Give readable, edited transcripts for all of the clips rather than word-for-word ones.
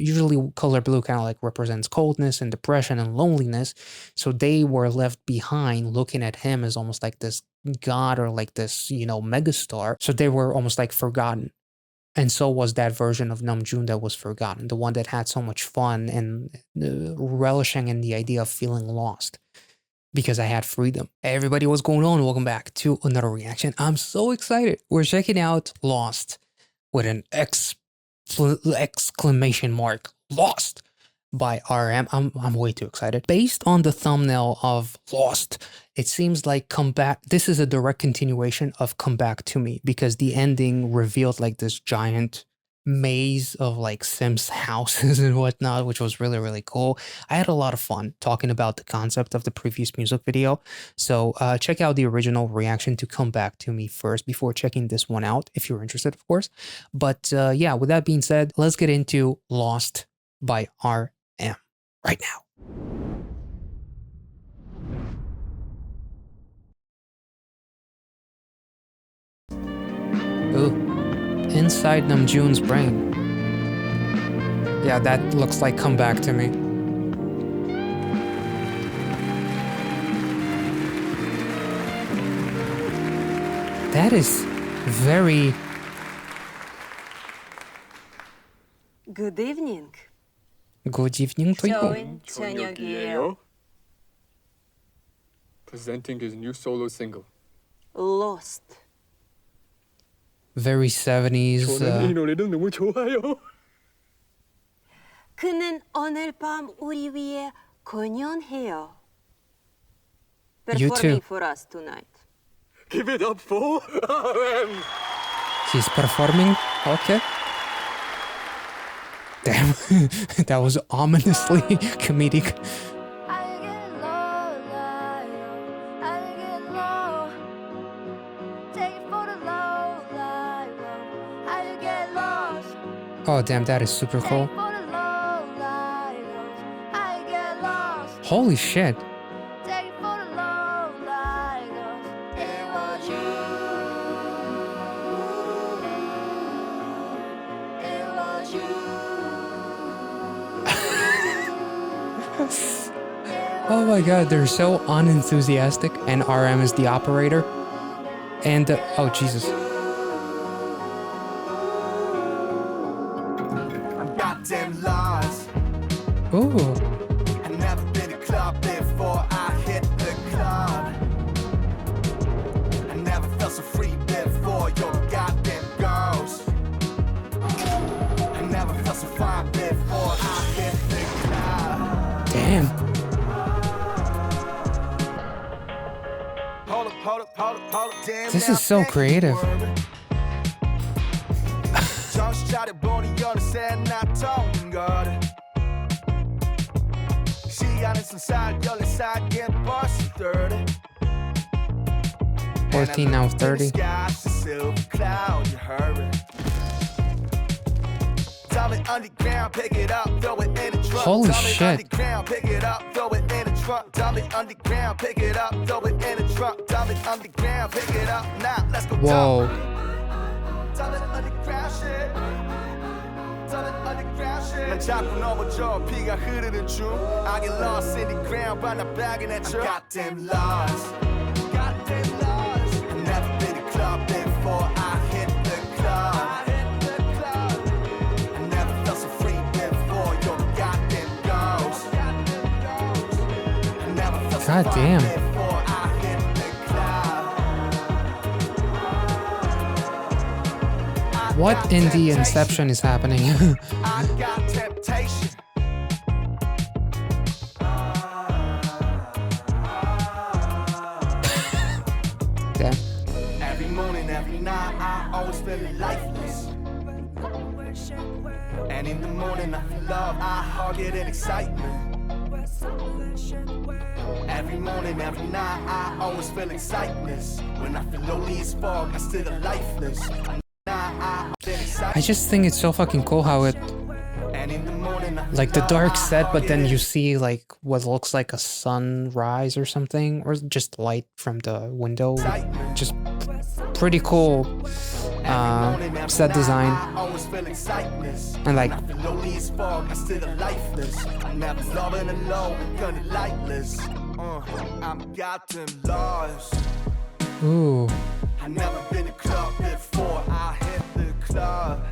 usually color blue kind of like represents coldness and depression and loneliness. So they were left behind looking at him as almost like this god or like this, megastar. So they were almost like forgotten. And so was that version of Namjoon that was forgotten, the one that had so much fun and relishing in the idea of feeling lost because I had freedom. Hey everybody, what's going on? Welcome back to another reaction. I'm so excited. We're checking out Lost with an exclamation mark. Lost by RM. I'm way too excited. Based on the thumbnail of Lost, it seems like Come Back. This is a direct continuation of Come Back to Me because the ending revealed like this giant maze of like Sims houses and whatnot, which was really, really cool. I had a lot of fun talking about the concept of the previous music video. So check out the original reaction to Come Back to Me first before checking this one out, if you're interested, of course. But yeah, with that being said, let's get into Lost by RM right now. Ooh. Inside Namjoon's brain. Yeah, that looks like Come Back to Me. That is very... Good evening. Good evening to you. 저녁이에요. Presenting his new solo single. Lost. Very 70s. 저는 이 노래를 너무 좋아요. 그는 오늘 밤 우리 위해 공연해요. You too. Performing for us tonight. Give it up for RM. He's performing? Okay. Damn, that was ominously comedic. Oh damn, that is super cool. Holy shit. Oh my god, they're so unenthusiastic, and RM is the operator. And, oh Jesus. Ooh. I've never been to club before I hit the club. I never felt so free before your goddamn girls. I never felt so fine before I hit the club. Damn. Hold up. Damn, this is so creative. 시간은 살 14살 get busted 30 14 now 30. Holy shit. Whoa. 난 자꾸 넘어져 피가 흐르는 중 I get lost in the ground but I'm bagging at you I'm goddamn lost I've never been to club before I hit the club I never felt so free before your goddamn ghost I never felt so God damn. before I hit the club What in the Inception is happening? I got temptation. Damn. Every morning, every night, I always feel lifeless. And in the morning, I feel love, I hug it in excitement. Every morning, every night, I always feel excitement. When I feel lonely as fuck, I still lifeless. I just think it's so fucking cool how it, like the dark set, but then you see like what looks like a sunrise or something, or just light from the window. Just pretty cool. set design, and like, I still lifeless. I'm never loving alone, gonna lightless. I'm gotten lost. ooh, I never been to club before. I hit the club.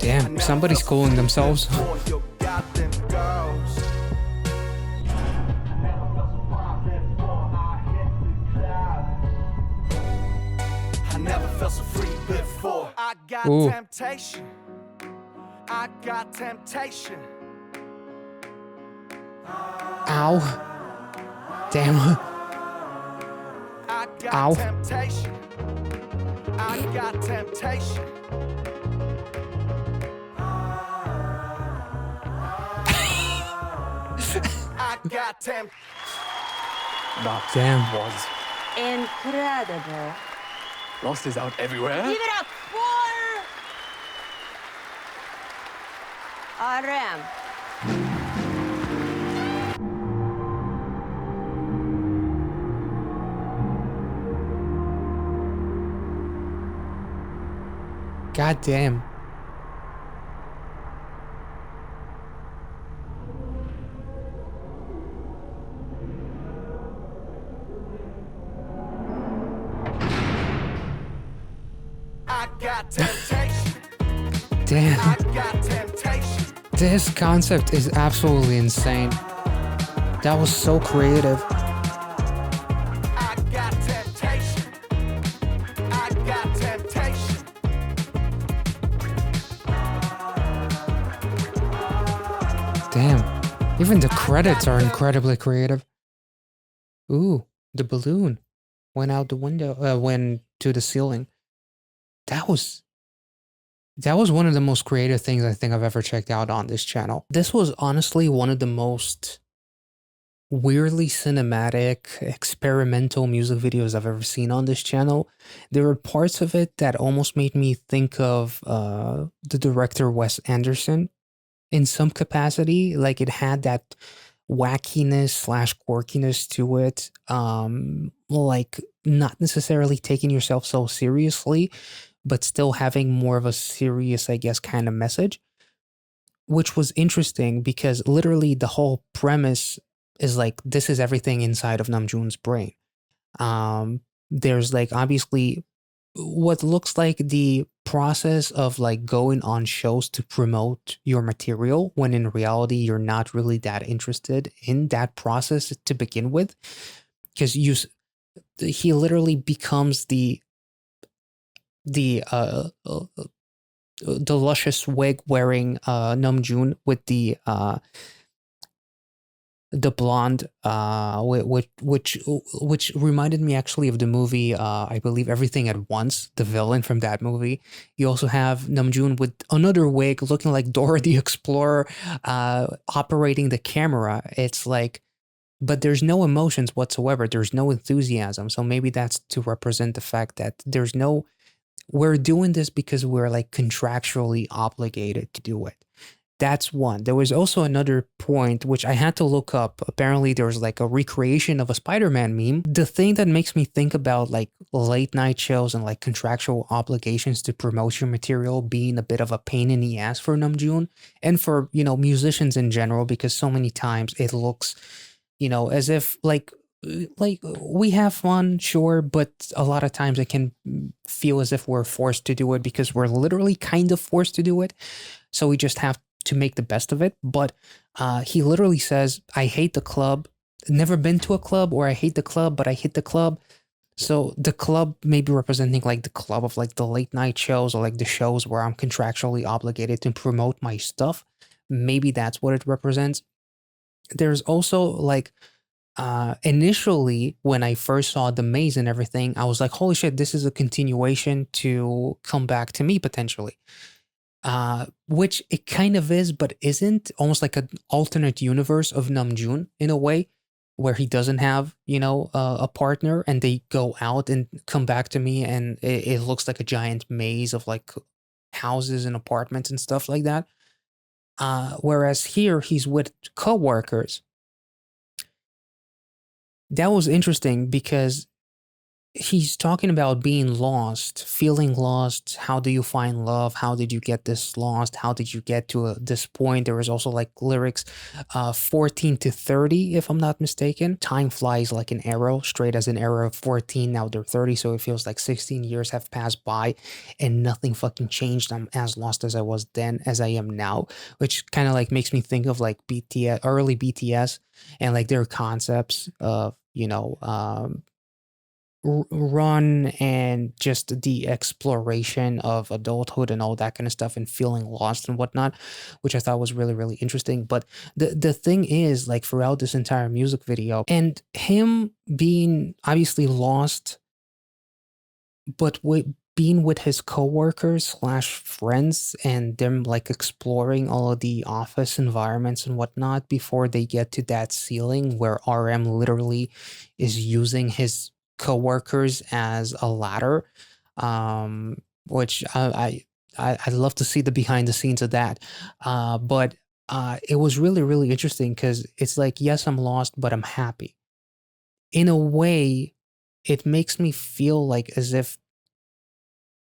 damn, somebody's cooling themselves. You got them girls. I never felt so free before. I got Ooh. temptation. I got temptation. Ow. Damn. I got Ow. temptation. I got temptation. I got temptation. That Damn. was. Incredible. Lost is out everywhere. Give it up for RM. God damn. I got temptation. Damn. I got temptation. This concept is absolutely insane. That was so creative. I got temptation. I got temptation. Damn. Even the credits are incredibly creative. Ooh, the balloon went out the window, went to the ceiling. That was one of the most creative things I think I've ever checked out on this channel. This was honestly one of the most weirdly cinematic, experimental music videos I've ever seen on this channel. There were parts of it that almost made me think of the director Wes Anderson in some capacity. Like, it had that wackiness slash quirkiness to it. Like, not necessarily taking yourself so seriously, but still having more of a serious, I guess, kind of message, which was interesting because literally the whole premise is like, this is everything inside of Namjoon's brain. There's like obviously what looks like the process of like going on shows to promote your material, when in reality you're not really that interested in that process to begin with, because he literally becomes the luscious wig wearing Namjoon with the blonde, which reminded me actually of the movie, I believe Everything at Once, the villain from that movie. You also have Namjoon with another wig looking like Dora the Explorer, operating the camera. It's like, but there's no emotions whatsoever. There's no enthusiasm. So maybe that's to represent the fact that we're doing this because we're like contractually obligated to do it. That's one. There was also another point which I had to look up. Apparently there was like a recreation of a Spider-Man meme. The thing that makes me think about like late night shows and like contractual obligations to promote your material being a bit of a pain in the ass for Namjoon and for, musicians in general, because so many times it looks, as if like we have fun, sure, but a lot of times it can feel as if we're forced to do it because we're literally kind of forced to do it. So we just have to make the best of it. But he literally says, I hate the club, never been to a club, or I hate the club, but I hit the club. So the club may be representing like the club of like the late night shows, or like the shows where I'm contractually obligated to promote my stuff. Maybe that's what it represents. There's also like, initially when I first saw the maze and everything, I was like, holy shit, this is a continuation to Come Back to Me potentially. Which it kind of is, but isn't. Almost like an alternate universe of Namjoon in a way, where he doesn't have, a partner, and they go out and Come Back to Me, and it looks like a giant maze of like houses and apartments and stuff like that. Whereas here he's with coworkers. That was interesting because he's talking about being lost, feeling lost. How do you find love? How did you get this lost? How did you get to this point? There was also like lyrics, 14 to 30, if I'm not mistaken. Time flies like an arrow, straight as an arrow of 14. Now they're 30, so it feels like 16 years have passed by and nothing fucking changed. I'm as lost as I was then as I am now, which kind of like makes me think of like BTS, early BTS, and like their concepts of, run and just the exploration of adulthood and all that kind of stuff and feeling lost and whatnot, which I thought was really, really interesting. But the thing is, like throughout this entire music video and him being obviously lost, but being with his coworkers slash friends and them like exploring all of the office environments and whatnot before they get to that ceiling where RM literally is using his coworkers as a ladder, which I'd love to see the behind the scenes of that. But it was really, really interesting because it's like, yes, I'm lost, but I'm happy. In a way, it makes me feel like as if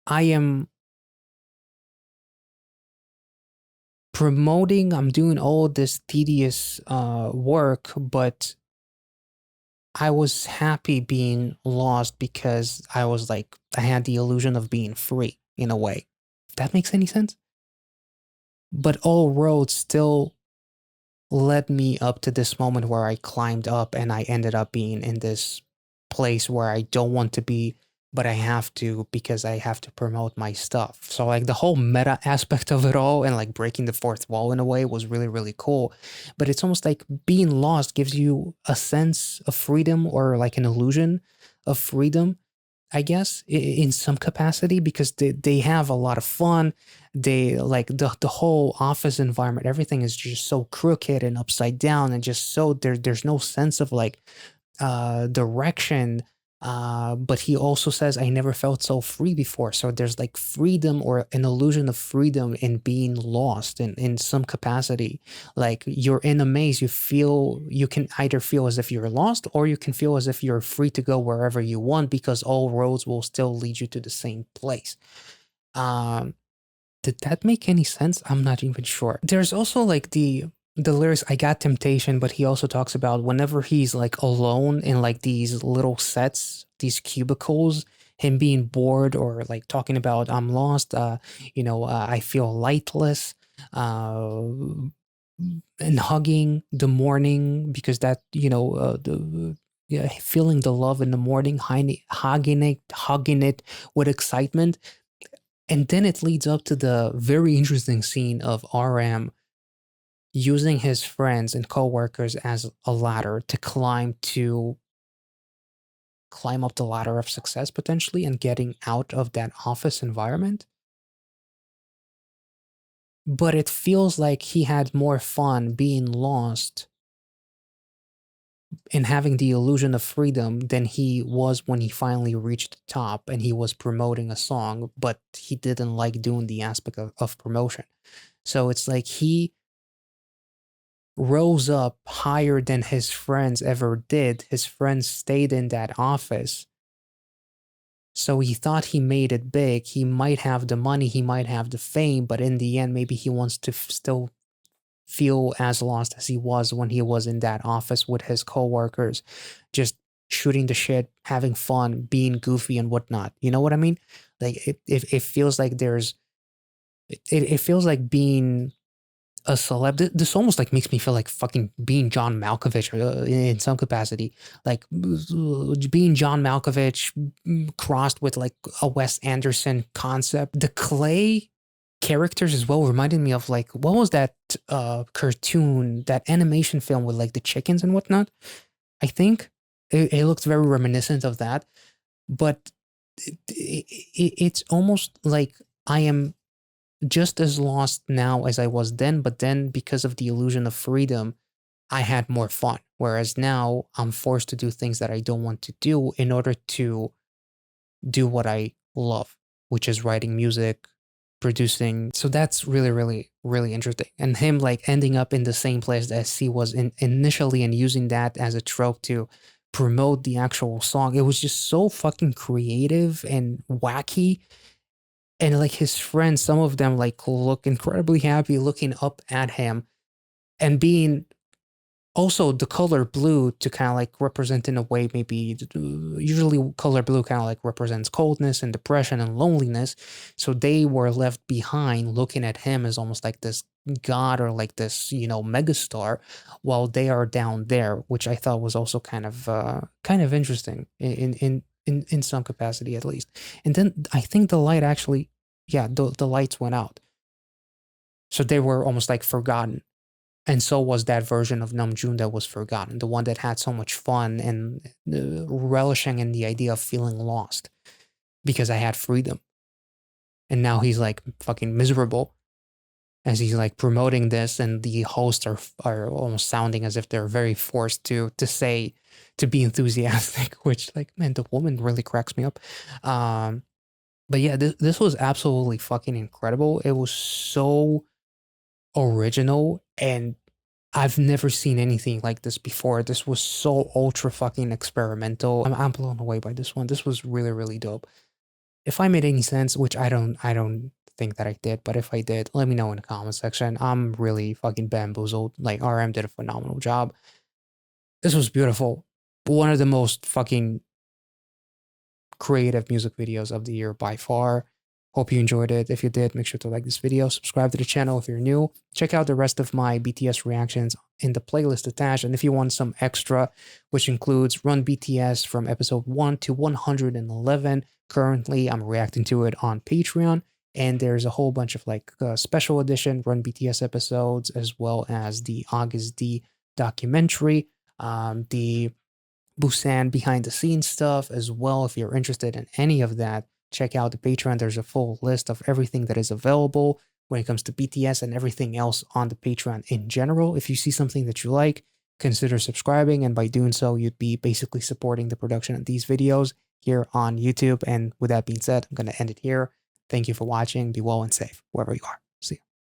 I am promoting, I'm doing all this tedious work, but I was happy being lost because I was like, I had the illusion of being free in a way. If that makes any sense. But all roads still led me up to this moment where I climbed up and I ended up being in this place where I don't want to be, but I have to because I have to promote my stuff. So like the whole meta aspect of it all and like breaking the fourth wall in a way was really, really cool. But it's almost like being lost gives you a sense of freedom or like an illusion of freedom, I guess, in some capacity, because they have a lot of fun. They like the whole office environment, everything is just so crooked and upside down and just so there's no sense of like direction. But he also says, I never felt so free before. So there's like freedom or an illusion of freedom in being lost in some capacity. Like you're in a maze, you can either feel as if you're lost or you can feel as if you're free to go wherever you want because all roads will still lead you to the same place. Um, did that make any sense? I'm not even sure. There's also like the lyrics, I got temptation, but he also talks about whenever he's like alone in like these little sets, these cubicles, him being bored or like talking about I'm lost, I feel lightless, and hugging the morning because that, yeah, feeling the love in the morning, hugging it with excitement. And then it leads up to the very interesting scene of RM using his friends and coworkers as a ladder to climb up the ladder of success potentially and getting out of that office environment. But it feels like he had more fun being lost and having the illusion of freedom than he was when he finally reached the top and he was promoting a song, but he didn't like doing the aspect of promotion. So it's like he rose up higher than his friends ever did. His friends stayed in that office. So he thought he made it big. He might have the money, he might have the fame, but in the end, maybe he wants to still feel as lost as he was when he was in that office with his coworkers, just shooting the shit, having fun, being goofy and whatnot. You know what I mean? Like it feels like it feels like being a celeb. This almost like makes me feel like fucking being John Malkovich in some capacity, like being John Malkovich crossed with like a Wes Anderson concept. The clay characters as well reminded me of like what was that cartoon, that animation film with like the chickens and whatnot. I think it looked very reminiscent of that, but it's almost like I am just as lost now as I was then, but then because of the illusion of freedom, I had more fun. Whereas now I'm forced to do things that I don't want to do in order to do what I love, which is writing music, producing. So that's really, really, really interesting. And him like ending up in the same place as he was initially and using that as a trope to promote the actual song. It was just so fucking creative and wacky. And like his friends, some of them like look incredibly happy looking up at him and being also the color blue to kind of like represent in a way, maybe usually color blue kind of like represents coldness and depression and loneliness. So they were left behind looking at him as almost like this god or like this, you know, megastar, while they are down there, which I thought was also kind of interesting in some capacity at least. And then I think the light actually, yeah, the lights went out. So they were almost like forgotten. And so was that version of Namjoon that was forgotten, the one that had so much fun and relishing in the idea of feeling lost because I had freedom. And now he's like fucking miserable as he's like promoting this, and the hosts are almost sounding as if they're very forced to say, to be enthusiastic, which like, man, the woman really cracks me up. But yeah, this was absolutely fucking incredible. It was so original, and I've never seen anything like this before. This was so ultra fucking experimental. I'm blown away by this one. This was really, really dope. If I made any sense, which I don't think that I did, but if I did, let me know in the comment section. I'm really fucking bamboozled. Like, RM did a phenomenal job. This was beautiful. One of the most fucking creative music videos of the year by far. Hope you enjoyed it. If you did, make sure to like this video, subscribe to the channel if you're new. Check out the rest of my BTS reactions in the playlist attached. And if you want some extra, which includes Run BTS from episode 1 to 111, currently I'm reacting to it on Patreon. And there's a whole bunch of like special edition Run BTS episodes, as well as the August D documentary, the Busan behind the scenes stuff as well. If you're interested in any of that, check out the Patreon. There's a full list of everything that is available when it comes to BTS and everything else on the Patreon in general. If you see something that you like, consider subscribing. And by doing so, you'd be basically supporting the production of these videos here on YouTube. And with that being said, I'm going to end it here. Thank you for watching. Be well and safe wherever you are.